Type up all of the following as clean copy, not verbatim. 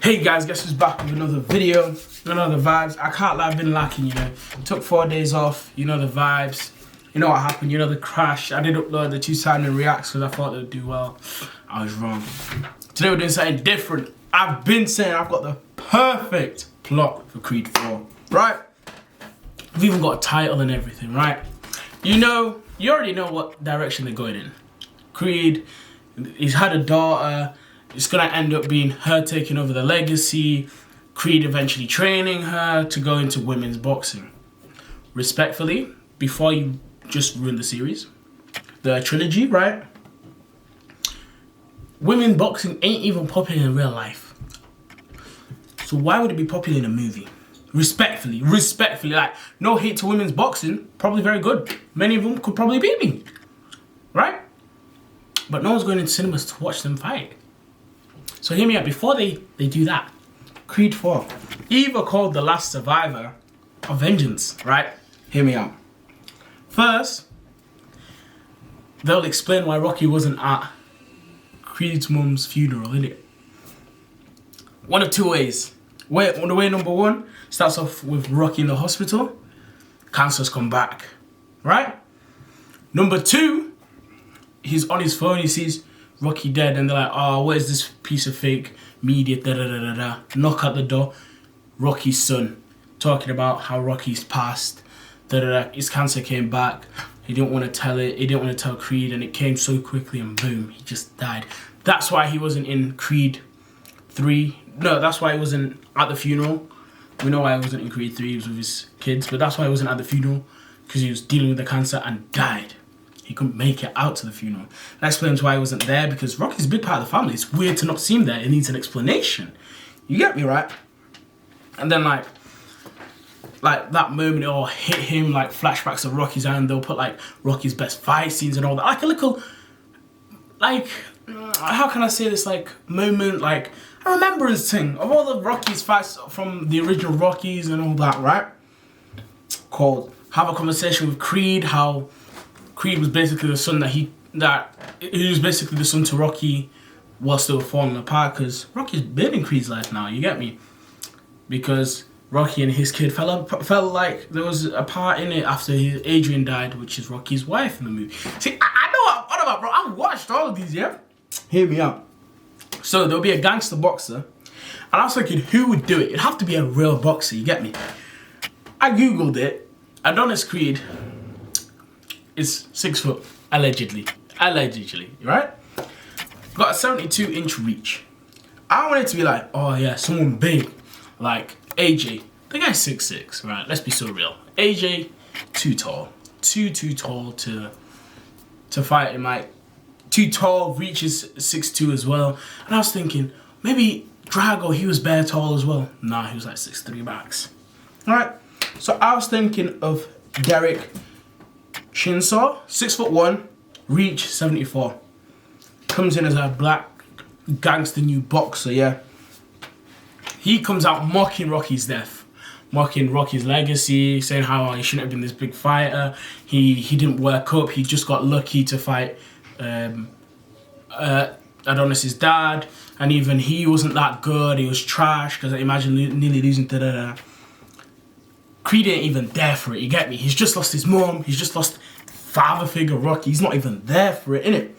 Hey guys, guess who's back with another video, another vibes. I can't lie, I've been lacking, Took 4 days off, the vibes. You know what happened, the crash. I did upload the 2 Simon reacts because I thought they'd do well. I was wrong. Today we're doing something different. I've been saying I've got the perfect plot for Creed 4, right? We've even got a title and everything, right? You already know what direction they're going in. Creed, he's had a daughter. It's gonna end up being her taking over the legacy, Creed eventually training her to go into women's boxing. Respectfully, before you just ruin the series, the trilogy, right? Women's boxing ain't even popular in real life. So why would it be popular in a movie? Respectfully, like, no hate to women's boxing, probably very good. Many of them could probably beat me, right? But no one's going into cinemas to watch them fight. So hear me out, before they do that, Creed 4, either called The Last Survivor or Vengeance, right? Hear me out. First, they'll explain why Rocky wasn't at Creed's mum's funeral, innit? One of two ways. Way number one starts off with Rocky in the hospital, cancer's come back, right? Number two, he's on his phone, he sees Rocky dead, and they're like, oh, what is this piece of fake media, da-da-da-da-da. Knock at the door, Rocky's son, talking about how Rocky's passed, da-da-da. His cancer came back, he didn't want to tell it, he didn't want to tell Creed, and it came so quickly, and boom, he just died. That's why he wasn't in Creed 3. No, that's why he wasn't at the funeral. We know why he wasn't in Creed 3, he was with his kids, but that's why he wasn't at the funeral, because he was dealing with the cancer and died. He couldn't make it out to the funeral. That explains why he wasn't there, because Rocky's a big part of the family. It's weird to not see him there. It needs an explanation. You get me, right? And then like that moment, it all hit him, like flashbacks of Rocky's, and they'll put like Rocky's best fight scenes and all that. Like a little, like, how can I say this, like moment, like a remembrance thing of all the Rocky's fights from the original Rockies and all that, right? Called Have a Conversation with Creed, how Creed was basically the son he was basically the son to Rocky while still falling apart, because Rocky's been in Creed's life now, you get me? Because Rocky and his kid felt like there was a part in it after Adrian died, which is Rocky's wife in the movie. See, I know what about, bro. I've watched all of these, yeah? Hear me out. So there'll be a gangster boxer, and I was thinking, who would do it? It'd have to be a real boxer, you get me? I googled it. Adonis Creed is 6 foot, allegedly, right? Got a 72-inch reach. I want it to be like, oh yeah, someone big, like AJ. The guy's 6'6", right? Let's be so real. AJ, too tall, too tall to fight him. Like, too tall, reach is 6'2" as well. And I was thinking, maybe Drago, he was bare tall as well. Nah, he was like 6'3" max. All right. So I was thinking of Derek Chinsaw, 6'1", reach 74. Comes in as a black gangster new boxer, yeah. He comes out mocking Rocky's death, mocking Rocky's legacy, saying how he shouldn't have been this big fighter. He didn't work up. He just got lucky to fight Adonis's dad, and even he wasn't that good. He was trash because I imagine nearly losing to Creed ain't even there for it, you get me? He's just lost his mom, he's just lost father figure Rocky, he's not even there for it, innit?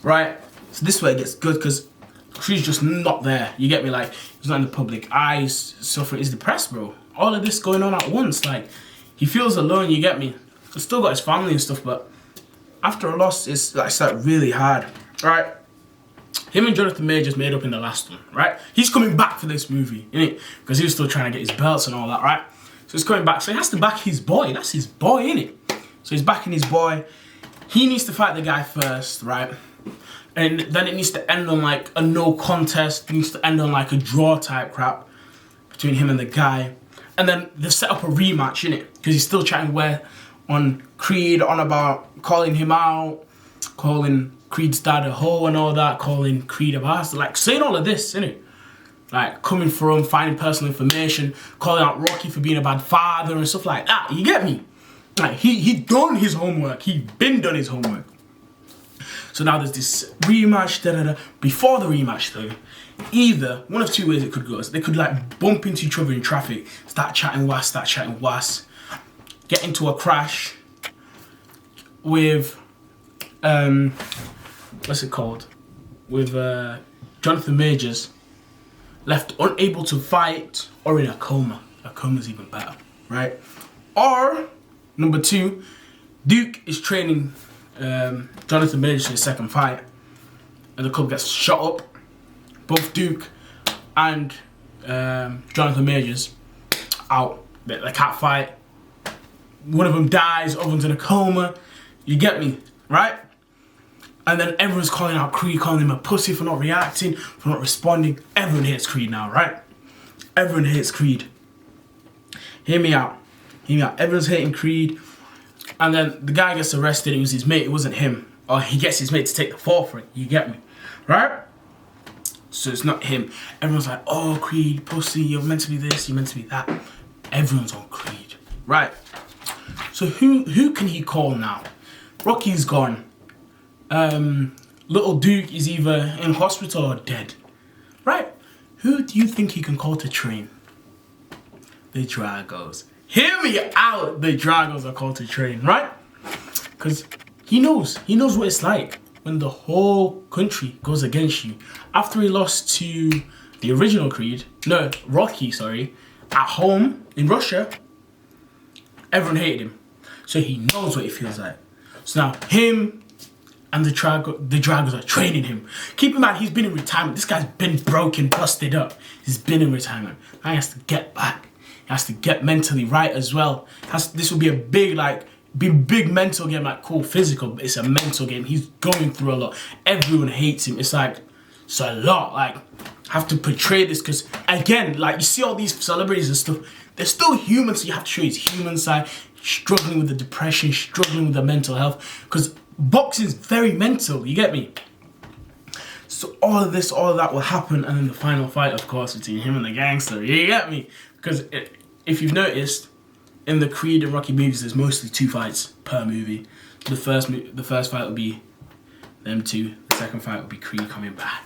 Right? So this way it gets good, because Creed's just not there, you get me? Like, he's not in the public eye, he's suffering, he's depressed, bro. All of this going on at once, like, he feels alone, you get me? He's still got his family and stuff, but after a loss, it's like really hard, right? Him and Jonathan Majors made up in the last one, right? He's coming back for this movie, innit? Because he was still trying to get his belts and all that, right? So he's coming back, so he has to back his boy. That's his boy, innit? So he's backing his boy. He needs to fight the guy first, right? And then it needs to end on like a no contest. It needs to end on like a draw type crap between him and the guy. And then they set up a rematch, innit? Because he's still chatting on Creed, on about calling him out, calling Creed's dad a hoe and all that, calling Creed a bastard. Like, saying all of this, innit? Like, coming for him, finding personal information, calling out Rocky for being a bad father and stuff like that. You get me? Like, he done his homework. He been done his homework. So So now there's this rematch, Before the rematch though, either, one of two ways it could go. So they could like bump into each other in traffic, start chatting was, get into a crash with, what's it called? With Jonathan Majors, left unable to fight or in a coma. A coma's even better, right? Or, number two, Duke is training Jonathan Majors for his second fight, and the club gets shot up. Both Duke and Jonathan Majors out. They can't fight. One of them dies, other one's in a coma. You get me, right? And then everyone's calling out Creed, calling him a pussy for not reacting, for not responding. Everyone hates Creed now, right? Everyone hates Creed. Hear me out. Hear me out. Everyone's hating Creed. And then the guy gets arrested. It was his mate. It wasn't him. Or he gets his mate to take the fall for it. You get me? Right? So it's not him. Everyone's like, oh, Creed, pussy. You're meant to be this. You're meant to be that. Everyone's on Creed. Right? So who can he call now? Rocky's gone. Little Duke is either in hospital or dead. Right? Who do you think he can call to train? The Dragos. Hear me out. The Dragos are called to train, right? Because he knows what it's like when the whole country goes against you. After he lost to the original Rocky, at home in Russia, everyone hated him. So he knows what it feels like. So now him and the Dragos are training him. Keep in mind, he's been in retirement. This guy's been broken, busted up. He's been in retirement. Now he has to get back. He has to get mentally right as well. This will be a big mental game, like cool physical, but it's a mental game. He's going through a lot. Everyone hates him. It's a lot. Like, have to portray this because, again, like you see all these celebrities and stuff, they're still human, so you have to show his human side, struggling with the depression, struggling with the mental health, because boxing is very mental, you get me? So all of that will happen, and then the final fight, of course, between him and the gangster, you get me? Because if you've noticed, in the Creed and Rocky movies, there's mostly 2 fights per movie. The first fight will be them two, the second fight will be Creed coming back.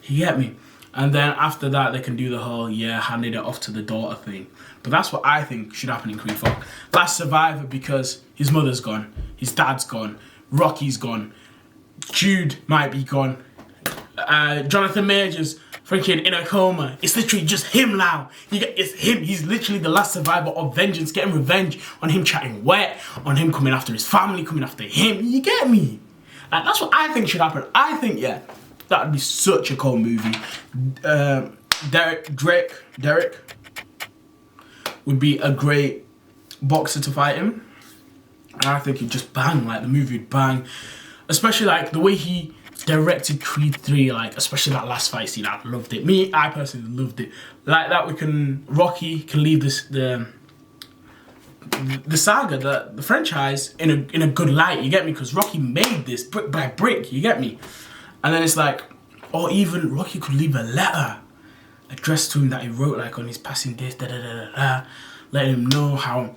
You get me? And then after that, they can do the whole, handing it off to the daughter thing. But that's what I think should happen in Creed 4. Last Survivor, because his mother's gone, his dad's gone, Rocky's gone, Jude might be gone, Jonathan Majors freaking in a coma. It's literally just him now. It's him. He's literally the last survivor of vengeance, getting revenge on him chatting wet, on him coming after his family, coming after him. You get me? Like, that's what I think should happen. I think, that would be such a cool movie. Derek would be a great boxer to fight him. And I think he'd just bang, like the movie would bang. Especially like the way he directed Creed 3, like especially that last fight scene, I loved it. I personally loved it. Like that Rocky can leave the saga, the franchise in a good light, you get me? Because Rocky made this brick by brick, you get me? And then it's like, or even Rocky could leave a letter addressed to him that he wrote like on his passing days, letting him know how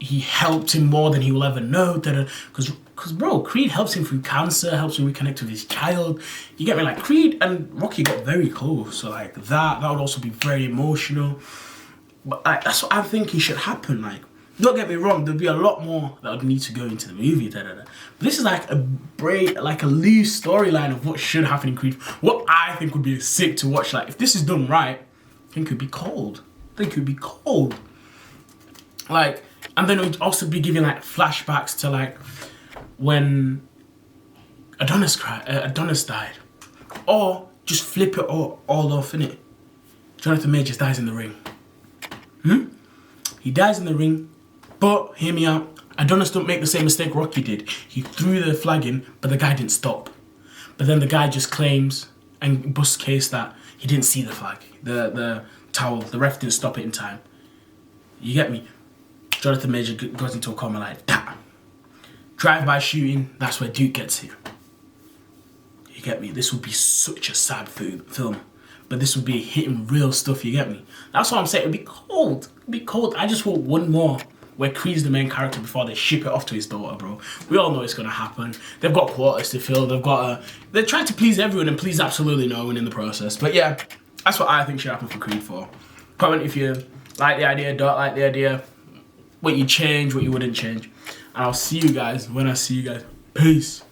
he helped him more than he will ever know, because bro, Creed helps him through cancer, helps him reconnect with his child. You get me? Like Creed and Rocky got very close, so like that would also be very emotional. But like, that's what I think should happen. Like, don't get me wrong, there'd be a lot more that would need to go into the movie. But this is like a loose storyline of what should happen in Creed. What I think would be sick to watch. Like, if this is done right, I think it would be cold. Like, and then it would also be giving like flashbacks to like when Adonis died, or just flip it all off, innit? Jonathan Majors dies in the ring. He dies in the ring, but hear me out. Adonis don't make the same mistake Rocky did. He threw the flag in, but the guy didn't stop. But then the guy just claims and busts case that he didn't see the flag, the towel. The ref didn't stop it in time. You get me? Jonathan Major goes into a coma like that. Drive-by shooting, that's where Duke gets here. You get me? This would be such a sad film. But this would be hitting real stuff, you get me? That's what I'm saying, it'd be cold. I just want one more where Creed's the main character before they ship it off to his daughter, bro. We all know it's gonna happen. They've got quotas to fill. They're trying to please everyone and please absolutely no one in the process. But yeah, that's what I think should happen for Creed 4. Comment if you like the idea, don't like the idea, what you change, what you wouldn't change. And I'll see you guys when I see you guys. Peace.